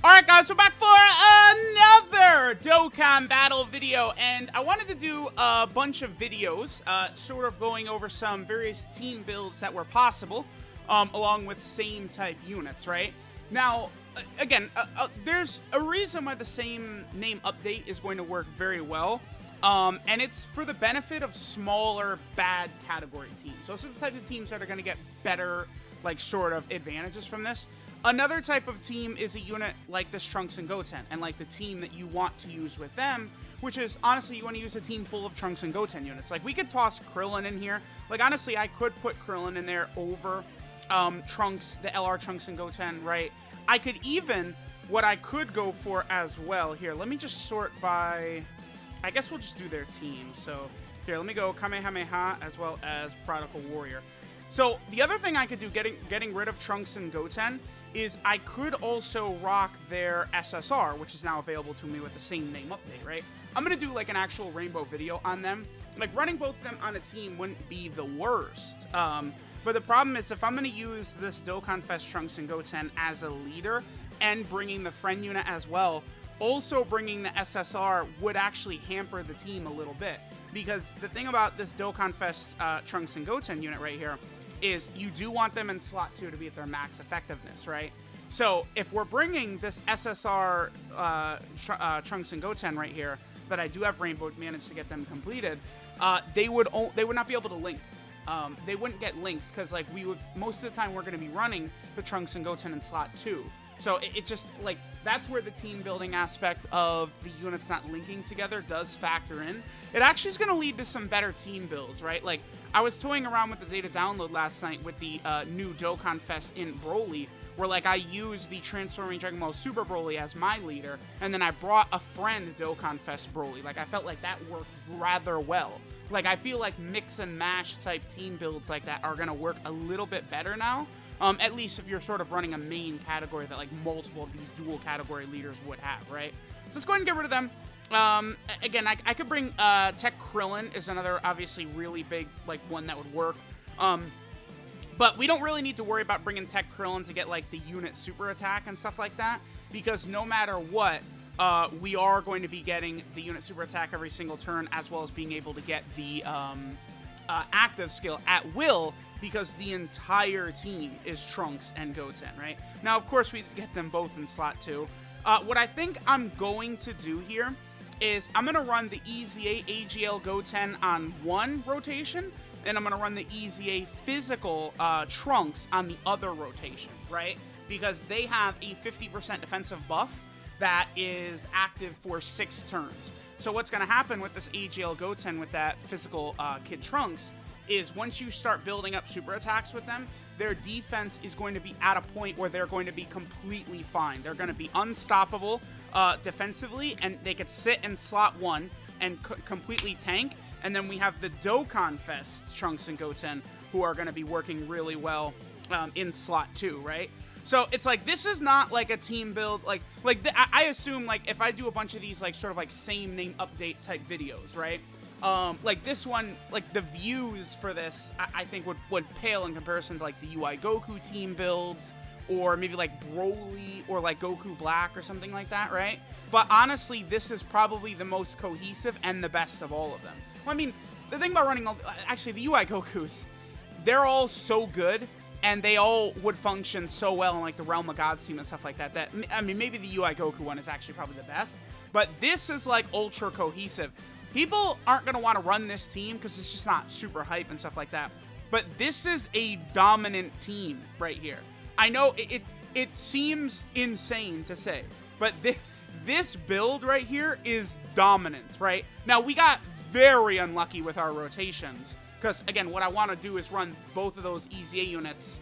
Alright guys, we're back for another Dokkan battle video, and I wanted to do a bunch of videos, sort of going over some various team builds that were possible, along with same type units, right? Now, again, there's a reason why the same name update is going to work very well, and it's for the benefit of smaller, bad category teams. Those are the types of teams that are going to get better, like, sort of advantages from this. Another type of team is a unit like this Trunks and Goten, and like the team that you want to use with them, which is, honestly, you want to use a team full of Trunks and Goten units. Like, we could toss Krillin in here. Like, honestly, I could put Krillin in there over Trunks, the LR Trunks and Goten, right? I could even, what I could go for as well, here, let me just sort by, I guess we'll just do their team. So, here, let me go Kamehameha as well as Prodigal Warrior. So, the other thing I could do, getting rid of Trunks and Goten, is I could also rock their SSR, which is now available to me with the same name update, right? I'm going to do like an actual rainbow video on them. Like, running both of them on a team wouldn't be the worst. But the problem is, if I'm going to use this Dokkan Fest Trunks and Goten as a leader and bringing the friend unit as well, also bringing the SSR would actually hamper the team a little bit. Because the thing about this Dokkan Fest Trunks and Goten unit right here is you do want them in slot 2 to be at their max effectiveness, right? So if we're bringing this SSR Trunks and Goten right here, that I do have Rainbow managed to get them completed, they would not be able to link. They wouldn't get links because, like, most of the time we're going to be running the Trunks and Goten in slot 2. So it just, like, that's where the team building aspect of the units not linking together does factor in. It actually is going to lead to some better team builds, right? Like, I was toying around with the data download last night with the new Dokkan Fest in Broly, where, like, I used the Transforming Dragon Ball Super Broly as my leader, and then I brought a friend Dokkan Fest Broly. Like, I felt like that worked rather well. Like, I feel like mix and mash type team builds like that are going to work a little bit better now. At least if you're sort of running a main category that, like, multiple of these dual category leaders would have, right? So let's go ahead and get rid of them. Again, I could bring Tech Krillin is another obviously really big, like, one that would work. But we don't really need to worry about bringing Tech Krillin to get, like, the unit super attack and stuff like that, because no matter what, we are going to be getting the unit super attack every single turn, as well as being able to get the active skill at will, because the entire team is Trunks and Goten, right? Now, of course, we get them both in slot 2. What I think I'm going to do here is I'm going to run the EZA AGL Goten on one rotation, and I'm going to run the EZA physical Trunks on the other rotation, right? Because they have a 50% defensive buff that is active for 6 turns. So what's going to happen with this AGL Goten with that physical Kid Trunks is once you start building up super attacks with them, their defense is going to be at a point where they're going to be completely fine. They're going to be unstoppable defensively, and they could sit in slot 1 and completely tank. And then we have the Dokkan Fest Trunks and Goten, who are going to be working really well in slot 2, right? So it's like, this is not like a team build, I assume, like, if I do a bunch of these, like, sort of like same name update type videos, right? Like this one, like the views for this, I think would pale in comparison to like the UI Goku team builds, or maybe like Broly or like Goku Black or something like that, right? But honestly, this is probably the most cohesive and the best of all of them. Well, I mean, the thing about running, actually the UI Gokus, they're all so good, and they all would function so well in like the Realm of Gods team and stuff like that, I mean, maybe the UI Goku one is actually probably the best, but this is like ultra cohesive. People aren't going to want to run this team because it's just not super hype and stuff like that. But this is a dominant team right here. I know it seems insane to say, but this build right here is dominant, right? Now, we got very unlucky with our rotations because, again, what I want to do is run both of those EZA units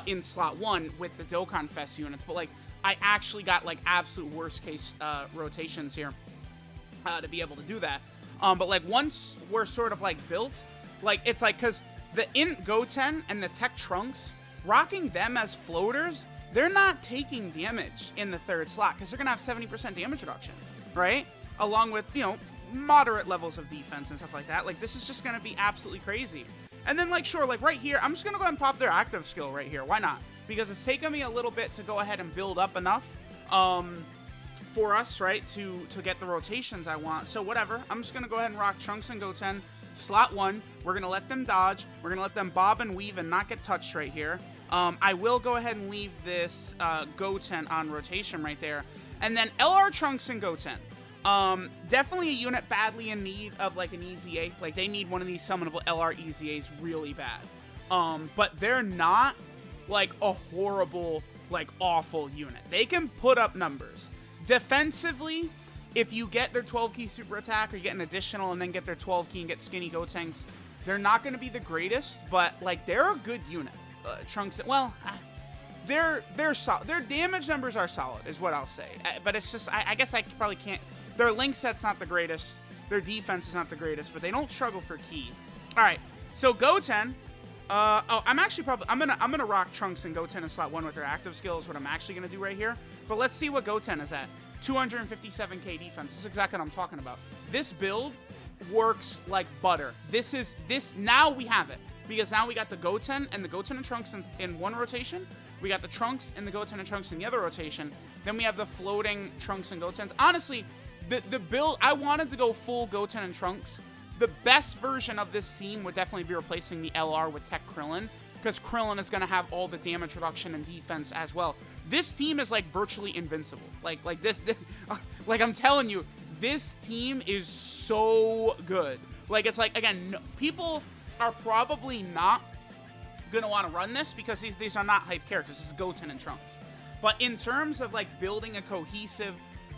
in slot 1 with the Dokkan Fest units. But, like, I actually got, like, absolute worst case rotations here to be able to do that. But, like, once we're sort of, like, built, like, it's like, because the Int Goten and the Tech Trunks, rocking them as floaters, they're not taking damage in the 3rd slot, because they're going to have 70% damage reduction, right? Along with, you know, moderate levels of defense and stuff like that. Like, this is just going to be absolutely crazy. And then, like, sure, like, right here, I'm just going to go ahead and pop their active skill right here. Why not? Because it's taken me a little bit to go ahead and build up enough for us, right, to get the rotations I want. So whatever, I'm just going to go ahead and rock Trunks and Goten. Slot 1, we're going to let them dodge. We're going to let them bob and weave and not get touched right here. I will go ahead and leave this Goten on rotation right there. And then LR Trunks and Goten. Definitely a unit badly in need of like an EZA. Like they need one of these summonable LR EZAs really bad. But they're not like a horrible, like awful unit. They can put up numbers. Defensively, if you get their 12 key super attack or you get an additional and then get their 12 key and get skinny Gotenks, they're not going to be the greatest, but like they're a good unit. Trunks, well, they're solid. Their damage numbers are solid, is what I'll say. But it's just, I guess I probably can't. Their link set's not the greatest. Their defense is not the greatest, but they don't struggle for key. All right, so Goten. I'm gonna rock Trunks and Goten in slot 1 with their active skills. What I'm actually gonna do right here. But let's see what Goten is at. 257k defense. This is exactly what I'm talking about. This build works like butter. Now we have it. Because now we got the Goten and the Goten and Trunks in one rotation. We got the Trunks and the Goten and Trunks in the other rotation. Then we have the floating Trunks and Gotens. Honestly, the build, I wanted to go full Goten and Trunks. The best version of this team would definitely be replacing the LR with Tech Krillin, because Krillin is going to have all the damage reduction and defense as well. This team is like virtually invincible. Like this like I'm telling you, this team is so good. Like it's like, again, people are probably not going to want to run this because these are not hype characters. This is Goten and Trunks. But in terms of like building a cohesive,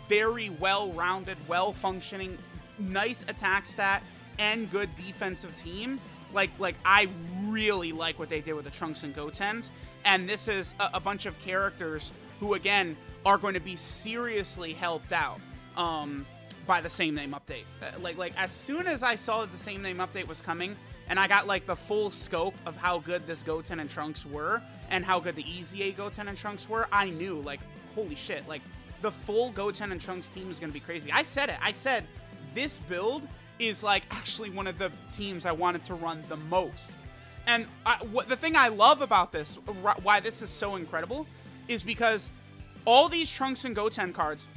very well-rounded, well-functioning, nice attack stat, and good defensive team, like I really like what they did with the Trunks and Gotens. And this is a bunch of characters who, again, are going to be seriously helped out by the same name update. Like as soon as I saw that the same name update was coming, and I got like the full scope of how good this Goten and Trunks were, and how good the EZA Goten and Trunks were, I knew, like, holy shit, like the full Goten and Trunks team is going to be crazy. I said it. I said this build is like actually one of the teams I wanted to run the most. And the thing I love about this, why this is so incredible, is because all these Trunks and Goten cards,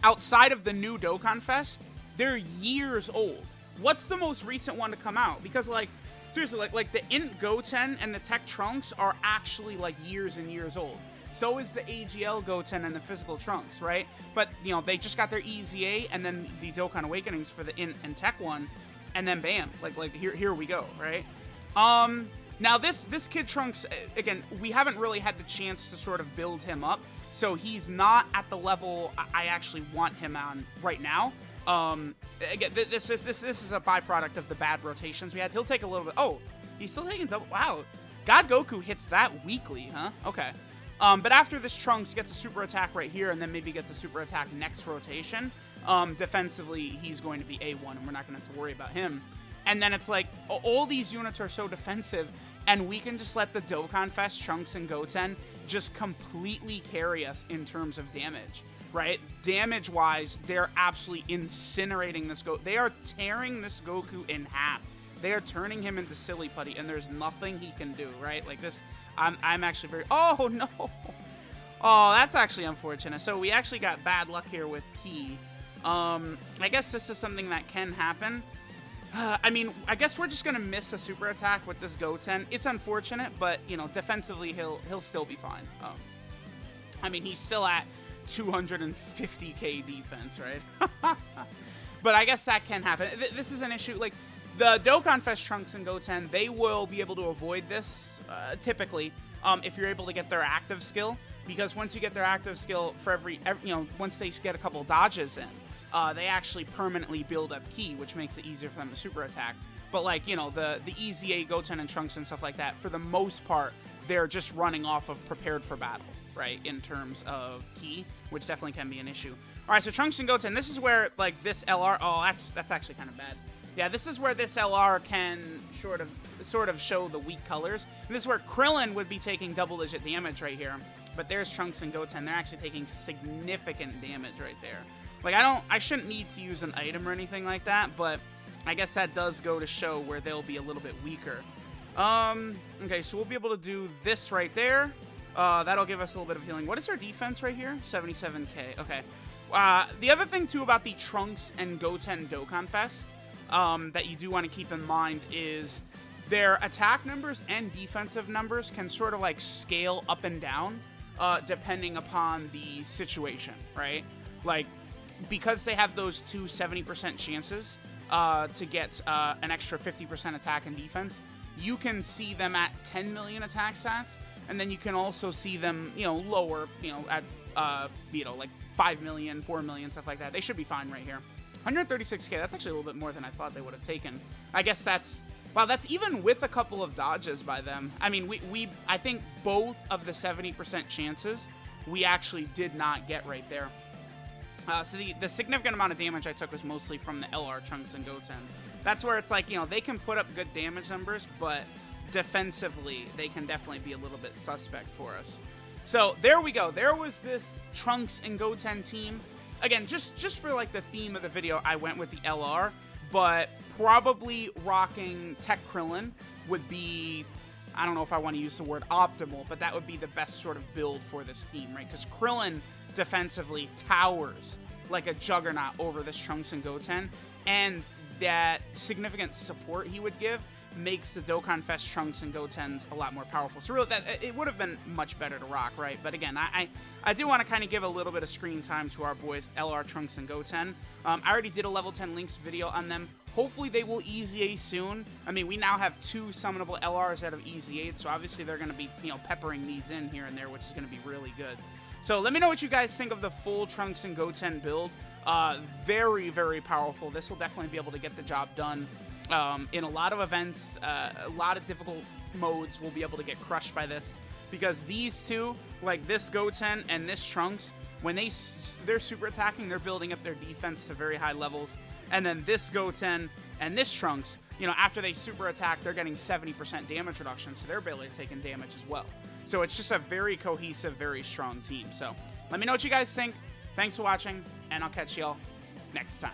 outside of the new Dokkan Fest, they're years old. What's the most recent one to come out? Because, like, seriously, like the Int Goten and the Tech Trunks are actually, like, years and years old. So is the AGL Goten and the Physical Trunks, right? But, you know, they just got their EZA and then the Dokkan Awakenings for the Int and Tech one, and then bam, like here we go, right? Now this Kid Trunks, again, we haven't really had the chance to sort of build him up, so he's not at the level I actually want him on right now. Again, this is a byproduct of the bad rotations we had. He'll take a little bit. Oh, he's still taking double. Wow, God Goku hits that weekly, huh? Okay. But after this, Trunks gets a super attack right here, and then maybe gets a super attack next rotation. Defensively, he's going to be A1, and we're not going to have to worry about him. And then it's like, all these units are so defensive, and we can just let the Dokkan Fest Trunks and Goten just completely carry us in terms of damage, right? Damage-wise, they're absolutely incinerating this Goku. They are tearing this Goku in half. They are turning him into silly putty, and there's nothing he can do, right? Like this, I'm actually very... Oh, no! Oh, that's actually unfortunate. So we actually got bad luck here with Ki. I guess this is something that can happen. I mean, I guess we're just going to miss a super attack with this Goten. It's unfortunate, but, you know, defensively, he'll still be fine. I mean, he's still at 250k defense, right? But I guess that can happen. This is an issue. Like, the Dokkan Fest Trunks and Goten, they will be able to avoid this, typically, if you're able to get their active skill. Because once you get their active skill for every you know, once they get a couple dodges in, they actually permanently build up Ki, which makes it easier for them to super attack. But, like, you know, the EZA, Goten, and Trunks and stuff like that, for the most part, they're just running off of prepared for battle, right, in terms of Ki, which definitely can be an issue. All right, so Trunks and Goten, this is where, like, this LR... Oh, that's actually kind of bad. Yeah, this is where this LR can sort of show the weak colors. And this is where Krillin would be taking double-digit damage right here. But there's Trunks and Goten. They're actually taking significant damage right there. Like, I shouldn't need to use an item or anything like that, but I guess that does go to show where they'll be a little bit weaker. Okay, so we'll be able to do this right there. That'll give us a little bit of healing. What is our defense right here? 77k. Okay. The other thing, too, about the Trunks and Goten Dokkan Fest that you do want to keep in mind is their attack numbers and defensive numbers can sort of like scale up and down depending upon the situation, right? Like, because they have those two 70% chances to get an extra 50% attack and defense, you can see them at 10 million attack stats, and then you can also see them, lower, at, like 5 million, 4 million, stuff like that. They should be fine right here. 136k, that's actually a little bit more than I thought they would have taken. I guess that's, wow, that's even with a couple of dodges by them. I mean, I think both of the 70% chances we actually did not get right there. So the significant amount of damage I took was mostly from the LR Trunks and Goten. That's where it's like, they can put up good damage numbers, but defensively, they can definitely be a little bit suspect for us. So there we go. There was this Trunks and Goten team. Again, just for like the theme of the video, I went with the LR, but probably rocking Tech Krillin would be, I don't know if I want to use the word optimal, but that would be the best sort of build for this team, right? Because Krillin defensively towers like a juggernaut over this Trunks and Goten, and that significant support he would give makes the Dokkan Fest Trunks and Gotens a lot more powerful. So really, it would have been much better to rock, right? But again, I do want to kind of give a little bit of screen time to our boys, LR Trunks and Goten. I already did a level 10 links video on them. Hopefully they will easy A soon. I mean, we now have 2 summonable LRs out of easy 8, so obviously they're going to be, peppering these in here and there, which is going to be really good. So let me know what you guys think of the full Trunks and Goten build. Very, very powerful. This will definitely be able to get the job done. In a lot of events, a lot of difficult modes will be able to get crushed by this, because these two, like this Goten and this Trunks, when they're super attacking, they're building up their defense to very high levels, and then this Goten and this Trunks, after they super attack, they're getting 70% damage reduction, so they're barely taking damage as well. So it's just a very cohesive, very strong team. So let me know what you guys think. Thanks for watching, and I'll catch y'all next time.